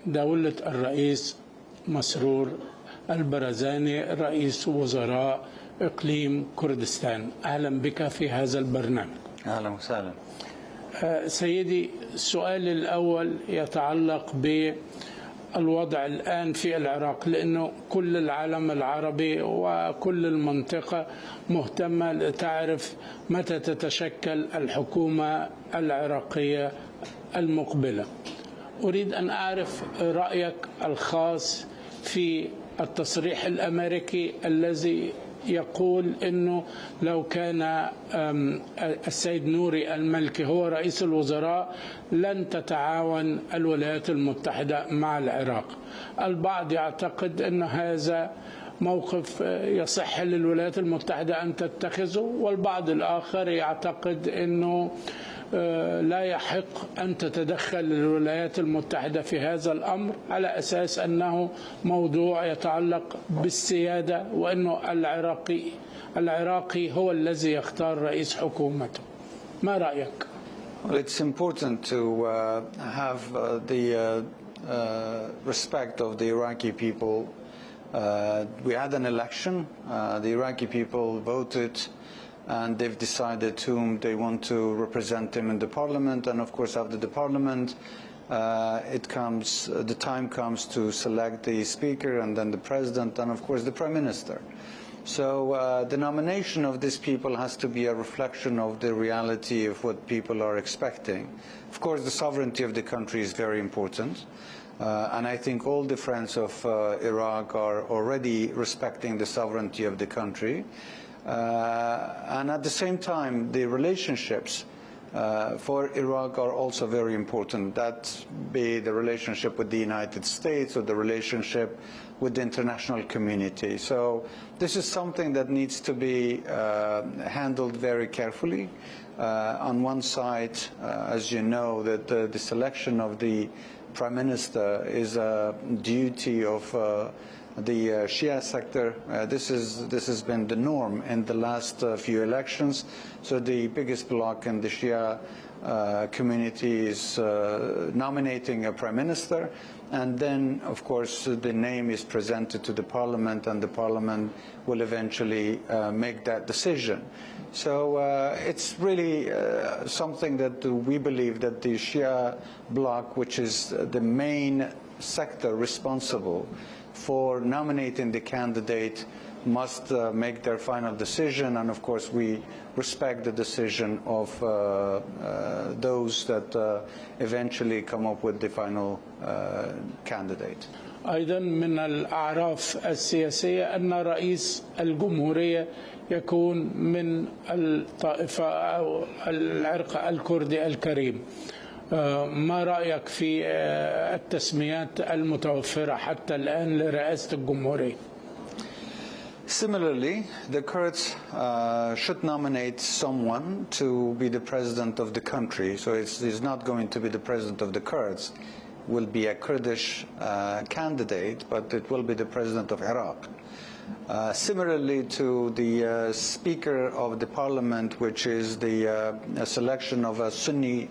دولة الرئيس مسرور البارزاني رئيس وزراء إقليم كردستان. أهلا بك في هذا البرنامج. أهلا وسهلا. سيدي، السؤال الأول يتعلق بالوضع الآن في العراق، لأنه كل العالم العربي وكل المنطقة مهتمة تعرف متى تتشكل الحكومة العراقية المقبلة. أريد أن أعرف رأيك الخاص في التصريح الأمريكي الذي يقول أنه لو كان السيد نوري المالكي هو رئيس الوزراء لن تتعاون الولايات المتحدة مع العراق. البعض يعتقد أن هذا موقف يصح للولايات المتحدة أن تتخذه، والبعض الآخر يعتقد أنه لا يحق أن تتدخل الولايات المتحدة في هذا الأمر، على أساس أنه موضوع يتعلق بالسيادة، وأنه العراقي هو الذي يختار رئيس حكومته. ما رأيك؟ Well, it's important to have the respect of the Iraqi people. We had an election. The Iraqi people voted, and they've decided whom they want to represent them in the parliament. And of course, after the parliament, the time comes to select the speaker and then the president and of course the prime minister. So the nomination of these people has to be a reflection of the reality of what people are expecting. Of course, the sovereignty of the country is very important. And I think all the friends of Iraq are already respecting the sovereignty of the country. And at the same time, the relationships for Iraq are also very important. That be the relationship with the United States or the relationship with the international community. So this is something that needs to be handled very carefully. On one side, as you know, that the selection of the Prime Minister is a duty of the Shia sector. This has been the norm in the last few elections. So the biggest bloc in the Shia community is nominating a prime minister, and then of course the name is presented to the parliament, and the parliament will eventually make that decision. So it's really something that we believe that the Shia bloc, which is the main sector responsible for nominating the candidate, must make their final decision, and of course we respect the decision of those that eventually come up with the final candidate. أيضا من الأعراف السياسية أن رئيس الجمهورية يكون من الطائفة أو العرق الكردي الكريم. ما رأيك في التسميات المتوفرة حتى الآن لرئاسة الجمهورية؟ Similarly, the Kurds should nominate someone to be the president of the country. So it's not going to be the president of the Kurds. It will be a Kurdish candidate, but it will be the president of Iraq. Similarly to the Speaker of the Parliament, which is the selection of a Sunni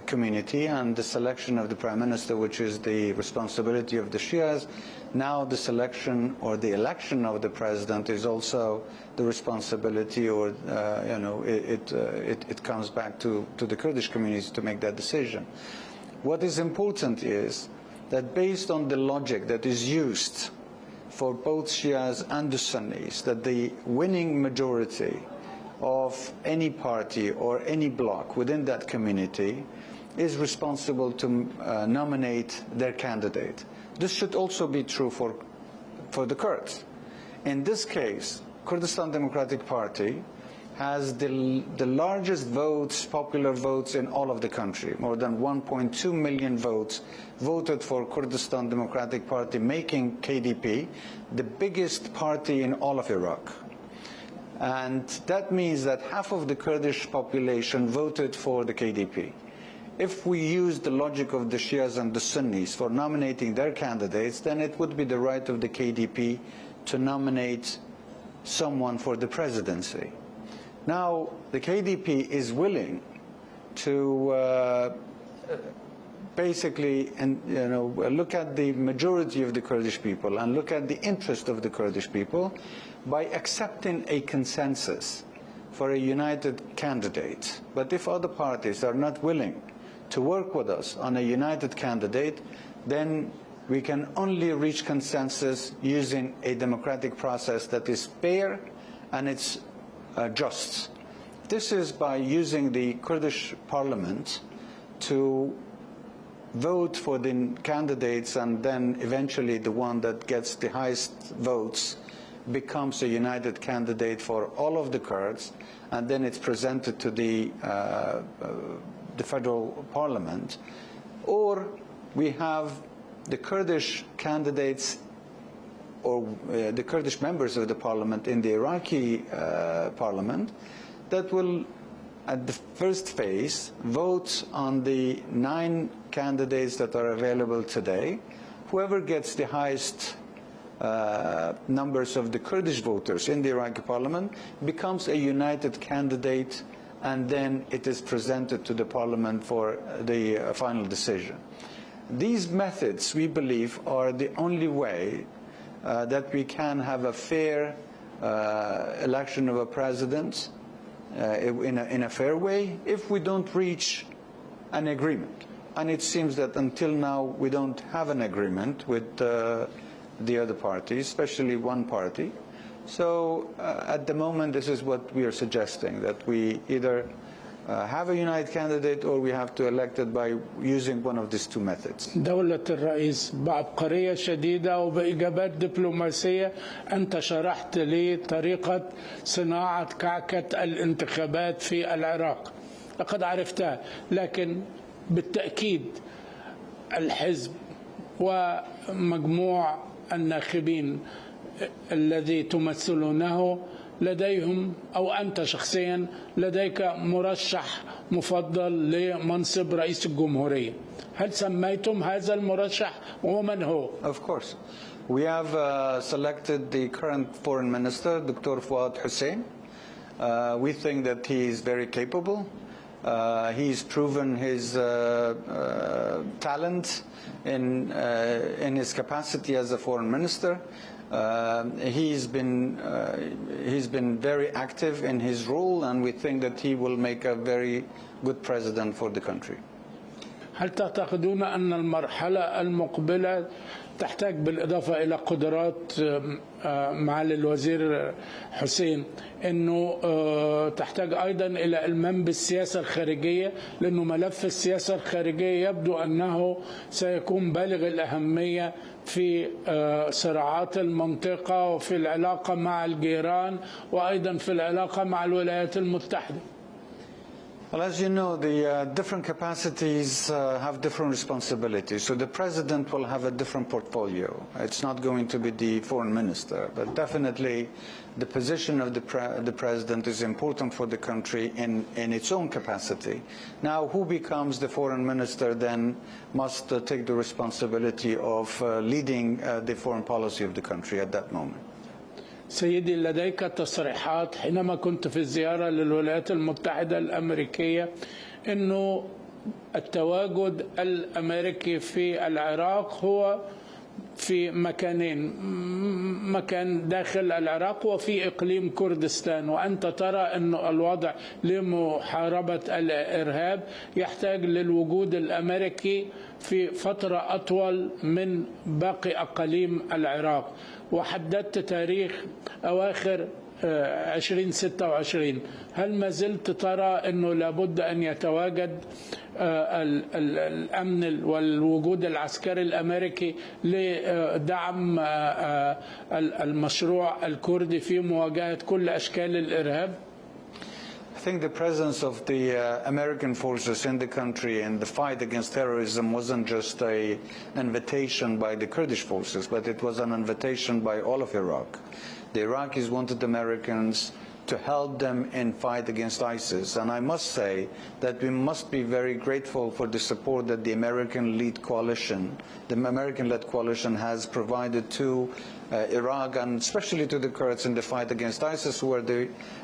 community, and the selection of the Prime Minister, which is the responsibility of the Shias. Now the selection or the election of the President is also the responsibility, or it comes back to the Kurdish community to make that decision. What is important is that based on the logic that is used for both Shias and the Sunnis, that the winning majority of any party or any bloc within that community is responsible to nominate their candidate. This should also be true for the Kurds. In this case, Kurdistan Democratic Party has the largest votes, popular votes in all of the country. More than 1.2 million votes voted for Kurdistan Democratic Party, making KDP the biggest party in all of Iraq. And that means that half of the Kurdish population voted for the KDP. If we use the logic of the Shias and the Sunnis for nominating their candidates, then it would be the right of the KDP to nominate someone for the presidency. Now, the KDP is willing to basically, and look at the majority of the Kurdish people and look at the interest of the Kurdish people by accepting a consensus for a united candidate. But if other parties are not willing to work with us on a united candidate, then we can only reach consensus using a democratic process that is fair and it's just. This is by using the Kurdish parliament to vote for the candidates, and then eventually the one that gets the highest votes becomes a united candidate for all of the Kurds, and then it's presented to the federal parliament. Or we have the Kurdish candidates or the Kurdish members of the parliament in the Iraqi parliament that will, at the first phase, vote on the 9 candidates that are available today. Whoever gets the highest numbers of the Kurdish voters in the Iraqi parliament becomes a united candidate, and then it is presented to the parliament for the final decision. These methods, we believe, are the only way that we can have a fair election of a president in a fair way if we don't reach an agreement. And it seems that until now we don't have an agreement with the other parties, especially one party. So at the moment this is what we are suggesting, that we either have a united candidate or we have to elect it by using one of these two methods. دولة الرئيس بعبقرية شديدة وبإجابات دبلوماسية أنت شرحت لي طريقة صناعة كعكة الانتخابات في العراق لقد عرفتها، لكن بالتأكيد الحزب ومجموع الناخبين الذي تمثلونه لديهم أو أنت شخصيا لديك مرشح مفضل لمنصب رئيس الجمهورية. هل سميتم هذا المرشح ومن هو؟ Of course. We have selected the current foreign minister, Dr. Fuad Hussein. We think that he is very capable. He's proven his talent in his capacity as a foreign minister. He's been very active in his role, and we think that he will make a very good president for the country. هل تعتقدون أن المرحلة المقبلة تحتاج بالإضافة إلى قدرات معالي الوزير حسين أنه تحتاج أيضا إلى إلمام بالسياسة الخارجية، لأنه ملف السياسة الخارجية يبدو أنه سيكون بالغ الأهمية في صراعات المنطقة وفي العلاقة مع الجيران وأيضا في العلاقة مع الولايات المتحدة؟ Well, as you know, the different capacities have different responsibilities. So the president will have a different portfolio. It's not going to be the foreign minister, but definitely the position of the president is important for the country in its own capacity. Now, who becomes the foreign minister then must take the responsibility of leading the foreign policy of the country at that moment. سيدي، لديك تصريحات حينما كنت في الزيارة للولايات المتحدة الأمريكية أنه التواجد الأمريكي في العراق هو في مكانين، مكان داخل العراق وفي إقليم كردستان، وأنت ترى أن الوضع لمحاربة الإرهاب يحتاج للوجود الأمريكي في فترة أطول من باقي أقاليم العراق، وحددت تاريخ أواخر 2026. هل ما زلت ترى أنه لابد أن يتواجد الأمن والوجود العسكري الأمريكي لدعم المشروع الكردي في مواجهة كل أشكال الإرهاب؟ I think the presence of the American forces in the country in the fight against terrorism wasn't just an invitation by the Kurdish forces, but it was an invitation by all of Iraq. The Iraqis wanted Americans to help them in fight against ISIS, and I must say that we must be very grateful for the support that the American-led coalition has provided to Iraq, and especially to the Kurds in the fight against ISIS, who were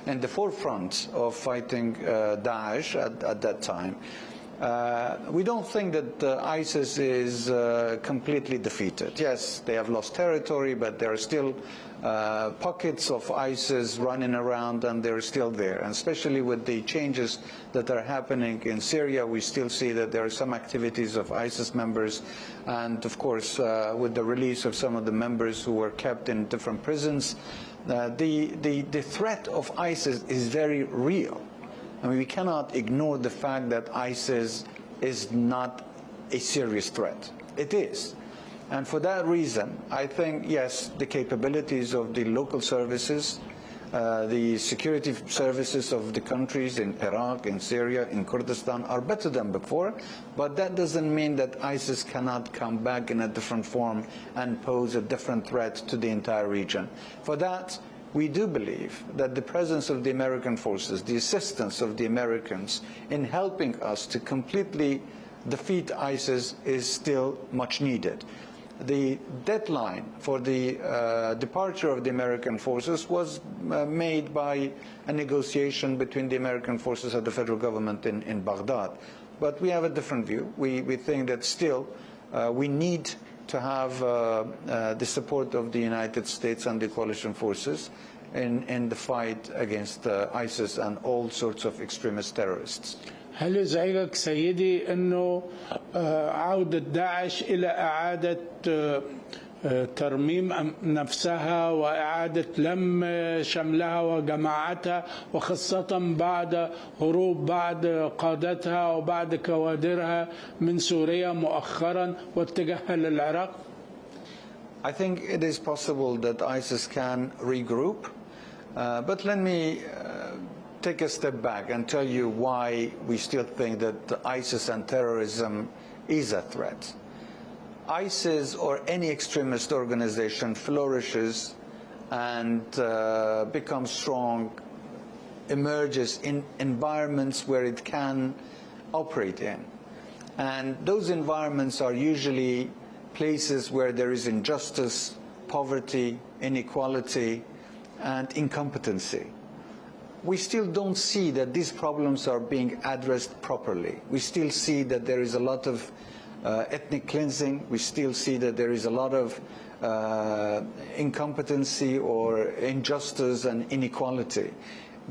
in the forefront of fighting Daesh at that time. We don't think that ISIS is completely defeated. Yes, they have lost territory, but there are still pockets of ISIS running around, and they're still there. And especially with the changes that are happening in Syria, we still see that there are some activities of ISIS members. And of course, with the release of some of the members who were kept in different prisons, the threat of ISIS is very real. I mean, we cannot ignore the fact that ISIS is not a serious threat. It is. And for that reason, I think, yes, the capabilities of the local services, the security services of the countries in Iraq, in Syria, in Kurdistan are better than before, but that doesn't mean that ISIS cannot come back in a different form and pose a different threat to the entire region. For that, we do believe that the presence of the American forces, the assistance of the Americans in helping us to completely defeat ISIS is still much needed. The deadline for the departure of the American forces was made by a negotiation between the American forces and the federal government in Baghdad. But we have a different view. We think that still we need to have the support of the United States and the coalition forces in the fight against ISIS and all sorts of extremist terrorists. هل يزعجك سيدي أنه عودة داعش إلى إعادة ترميم نفسها وإعادة لم شملها وجماعتها، وخاصة بعد هروب بعض قادتها وبعض كوادرها من سوريا مؤخرا واتجاهها للعراق؟ I think it is possible that ISIS can regroup, but let me take a step back and tell you why we still think that ISIS and terrorism is a threat. ISIS or any extremist organization flourishes and becomes strong, emerges in environments where it can operate in. And those environments are usually places where there is injustice, poverty, inequality, and incompetency. We still don't see that these problems are being addressed properly. We still see that there is a lot of ethnic cleansing. We still see that there is a lot of incompetency or injustice and inequality.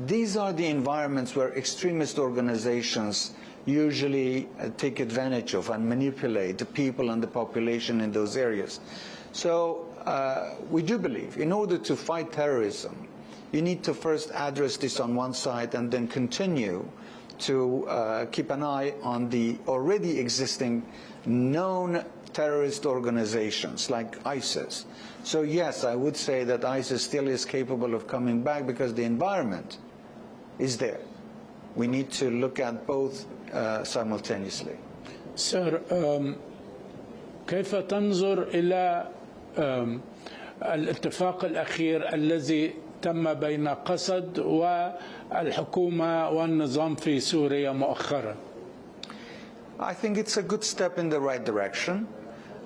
These are the environments where extremist organizations usually take advantage of and manipulate the people and the population in those areas. So we do believe in order to fight terrorism, you need to first address this on one side and then continue to keep an eye on the already existing known terrorist organizations like ISIS. So yes, I would say that ISIS still is capable of coming back because the environment is there. We need to look at both simultaneously. Sir, كيف تنظر إلى الاتفاق الأخير الذي تم بين قسد والحكومة والنظام في سوريا مؤخرا؟ I think it's a good step in the right direction,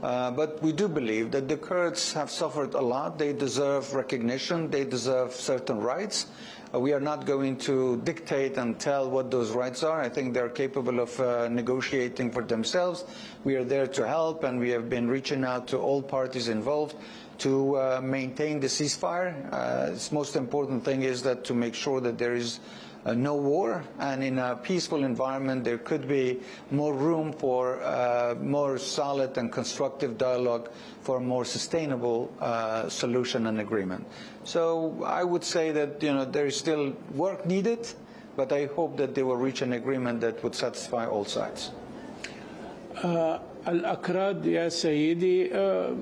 but we do believe that the Kurds have suffered a lot. They deserve recognition. They deserve certain rights. We are not going to dictate and tell what those rights are. I think they're capable of negotiating for themselves. We are there to help, and we have been reaching out to all parties involved to maintain the ceasefire. The most important thing is that to make sure that there is no war, and in a peaceful environment there could be more room for more solid and constructive dialogue for a more sustainable solution and agreement. So I would say that there is still work needed, but I hope that they will reach an agreement that would satisfy all sides. الأكراد يا سيدي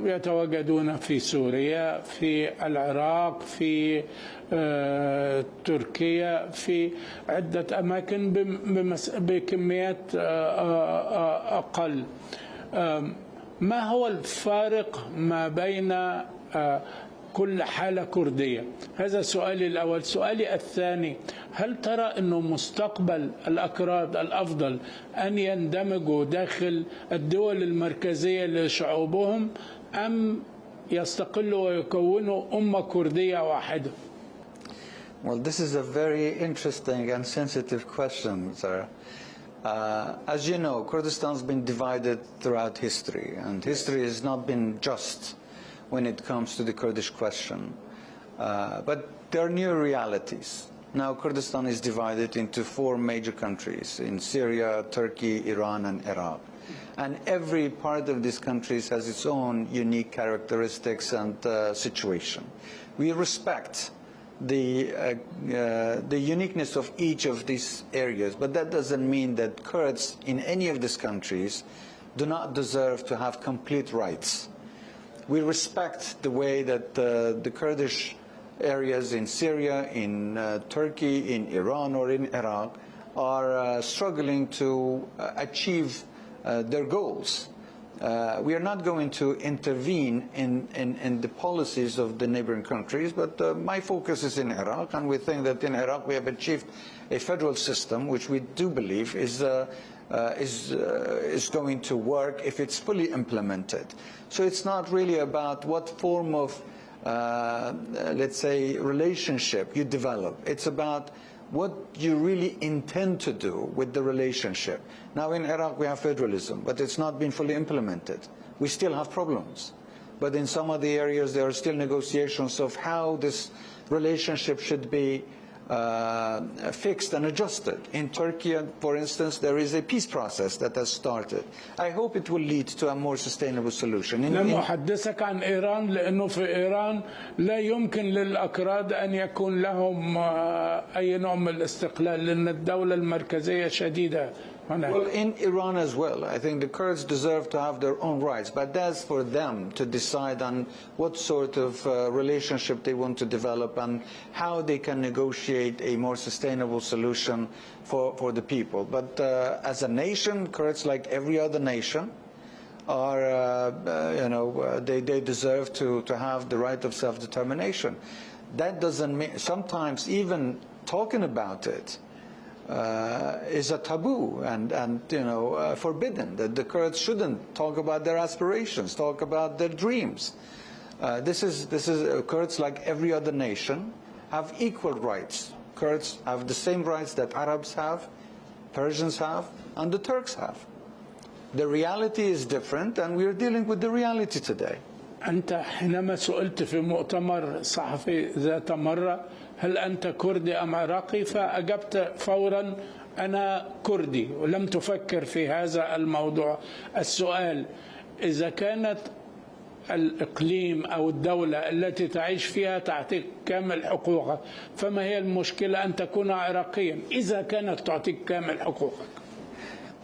يتواجدون في سوريا، في العراق، في تركيا، في عدة أماكن بكميات أقل. ما هو الفارق ما بين كل حالة كردية؟ هذا سؤالي الأول. سؤالي الثاني، هل ترى أنه مستقبل الأكراد الأفضل أن يندمجوا داخل الدول المركزية لشعوبهم أم يستقلوا ويكونوا أمة كردية واحدة؟ Well, this is a very interesting and sensitive question, sir. As you know, Kurdistan's been divided throughout history, and history has not been just when it comes to the Kurdish question. But there are new realities. Now Kurdistan is divided into 4 major countries, in Syria, Turkey, Iran, and Iraq. And every part of these countries has its own unique characteristics and situation. We respect the uniqueness of each of these areas, but that doesn't mean that Kurds in any of these countries do not deserve to have complete rights. We respect the way that the Kurdish areas in Syria, in Turkey, in Iran, or in Iraq are struggling to achieve their goals. We are not going to intervene in the policies of the neighboring countries, but my focus is in Iraq, and we think that in Iraq we have achieved a federal system which we do believe is going to work if it's fully implemented. So it's not really about what form of, let's say, relationship you develop. It's about what you really intend to do with the relationship. Now in Iraq we have federalism, but it's not been fully implemented. We still have problems. But in some of the areas there are still negotiations of how this relationship should be fixed and adjusted. In Turkey, for instance, there is a peace process that has started. I hope it will lead to a more sustainable solution. لم أحدثك عن إيران لأنه في إيران لا يمكن للأكراد أن يكون لهم أي نوع من الاستقلال لأن الدولة المركزية شديدة. Well, in Iran as well, I think the Kurds deserve to have their own rights, but that's for them to decide on what sort of relationship they want to develop and how they can negotiate a more sustainable solution for the people. But as a nation, Kurds, like every other nation, are, they deserve to have the right of self-determination. That doesn't mean, sometimes even talking about it, is a taboo and forbidden, that the Kurds shouldn't talk about their aspirations, talk about their dreams. This is Kurds, like every other nation, have equal rights. Kurds have the same rights that Arabs have, Persians have, and the Turks have. The reality is different, and we are dealing with the reality today. أنت حينما سئلت في مؤتمر صحفي ذات مرة هل أنت كردي أم عراقي فأجبت فورا أنا كردي ولم تفكر في هذا الموضوع. السؤال إذا كانت الإقليم أو الدولة التي تعيش فيها تعطيك كامل حقوقك فما هي المشكلة أن تكون عراقيا إذا كانت تعطيك كامل حقوقك؟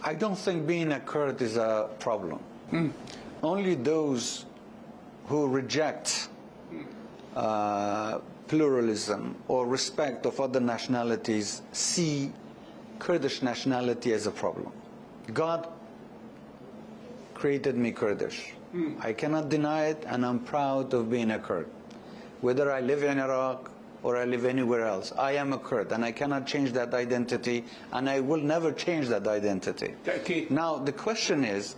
I don't think being a Kurd is a problem. Only those who reject pluralism or respect of other nationalities see Kurdish nationality as a problem. God created me Kurdish. I cannot deny it, and I'm proud of being a Kurd. Whether I live in Iraq or I live anywhere else, I am a Kurd, and I cannot change that identity, and I will never change that identity. Now, the question is,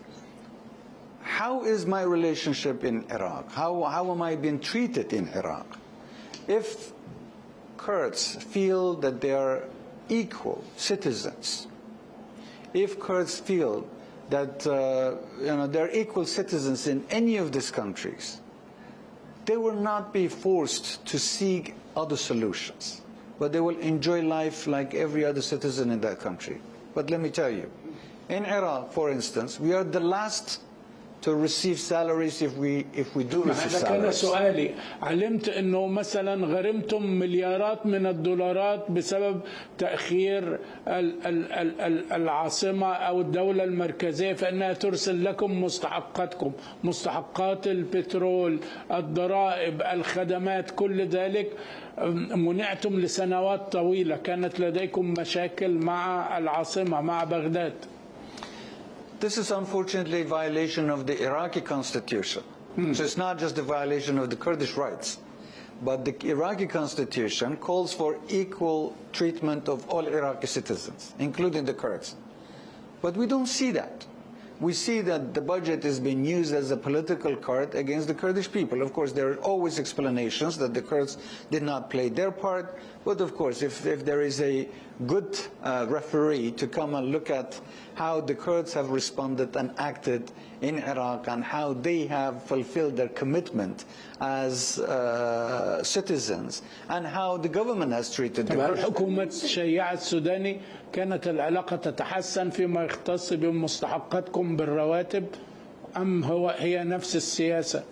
how is my relationship in Iraq? How am I being treated in Iraq? If Kurds feel that they are equal citizens, if Kurds feel that they're equal citizens in any of these countries, they will not be forced to seek other solutions, but they will enjoy life like every other citizen in that country. But let me tell you, in Iraq, for instance, we are the last to receive salaries if we do receive salaries. هذا كان سؤالي. علمت انه مثلا غرمتم مليارات من الدولارات بسبب تأخير العاصمة او الدولة المركزية فانها ترسل لكم مستحقاتكم، مستحقات البترول، الضرائب، الخدمات، كل ذلك منعتم لسنوات طويلة. كانت لديكم مشاكل مع العاصمة مع بغداد. This is unfortunately a violation of the Iraqi constitution. So it's not just a violation of the Kurdish rights, but the Iraqi constitution calls for equal treatment of all Iraqi citizens, including the Kurds. But we don't see that. We see that the budget is being used as a political card against the Kurdish people. Of course, there are always explanations that the Kurds did not play their part, but of course, if there is a good referee to come and look at how the Kurds have responded and acted in Iraq and how they have fulfilled their commitment as citizens and how the government has treated the Kurds. حكومة الشيعة السوداني كانت العلاقة تتحسن فيما يختص بمستحقاتكم بالرواتب أم هي نفس السياسة؟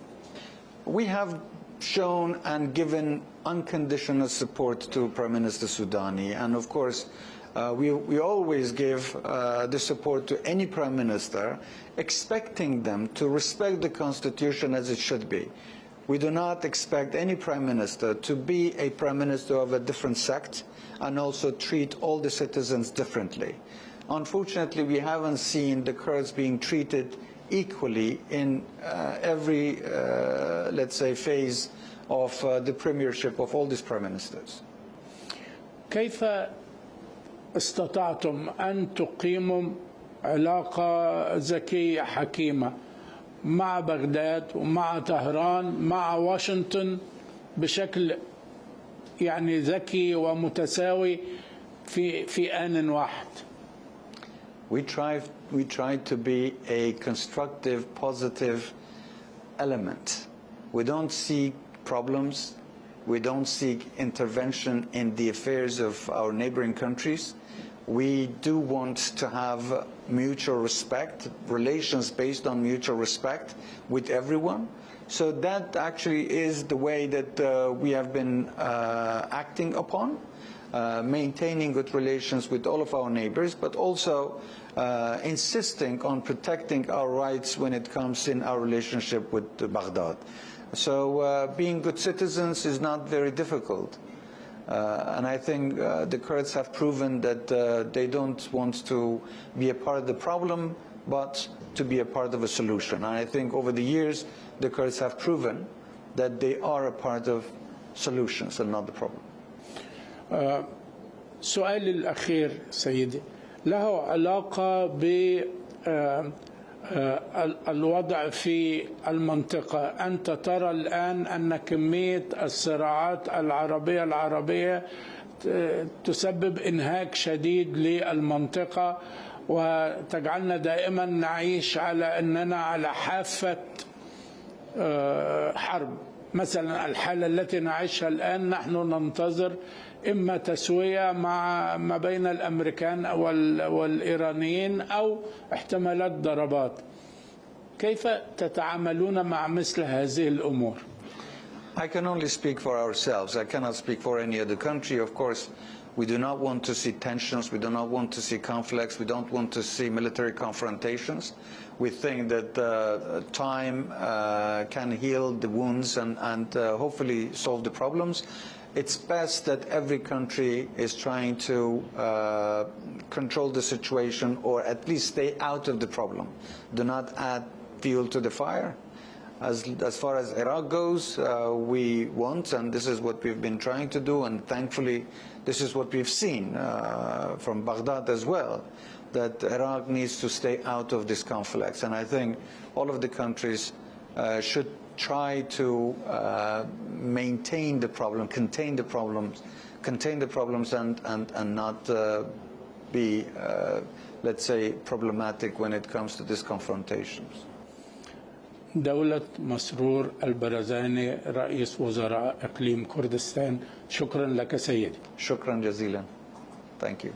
We have shown and given unconditional support to Prime Minister Soudani, and of course we always give the support to any Prime Minister, expecting them to respect the Constitution as it should be. We do not expect any Prime Minister to be a Prime Minister of a different sect and also treat all the citizens differently. Unfortunately, we haven't seen the Kurds being treated equally in every, let's say, phase of the premiership of all these prime ministers. كيف استطعتم أن تقيموا علاقة ذكية حكيمة مع بغداد ومع طهران مع واشنطن بشكل يعني ذكي ومتساوي في آن واحد؟ We try to be a constructive, positive element. We don't seek problems. We don't seek intervention in the affairs of our neighboring countries. We do want to have mutual respect, relations based on mutual respect with everyone. So that actually is the way that we have been acting upon. Maintaining good relations with all of our neighbors, but also insisting on protecting our rights when it comes in our relationship with Baghdad. So being good citizens is not very difficult. And I think the Kurds have proven that they don't want to be a part of the problem, but to be a part of a solution. And I think over the years, the Kurds have proven that they are a part of solutions and not the problem. سؤالي الأخير سيدي له علاقة بالوضع في المنطقة. أنت ترى الآن أن كمية الصراعات العربية تسبب إنهاك شديد للمنطقة وتجعلنا دائما نعيش على أننا على حافة حرب. مثلا الحالة التي نعيشها الآن نحن ننتظر إما تسوية ما بين الأمريكان والإيرانيين أو احتمالات ضربات. كيف تتعاملون مع مثل هذه الأمور؟ I can only speak for ourselves. I cannot speak for any other country. Of course, we do not want to see tensions. We do not want to see conflicts. We don't want to see military confrontations. We think that time can heal the wounds and hopefully solve the problems. It's best that every country is trying to control the situation or at least stay out of the problem. Do not add fuel to the fire. As far as Iraq goes, we want, and this is what we've been trying to do, and thankfully this is what we've seen from Baghdad as well, that Iraq needs to stay out of this conflict. And I think all of the countries should try to maintain the problem, contain the problems, and not be, let's say, problematic when it comes to these confrontations. دولة مسرور البارزاني رئيس وزراء إقليم كردستان، شكرا لك سيدي. شكرا جزيلا. Thank you.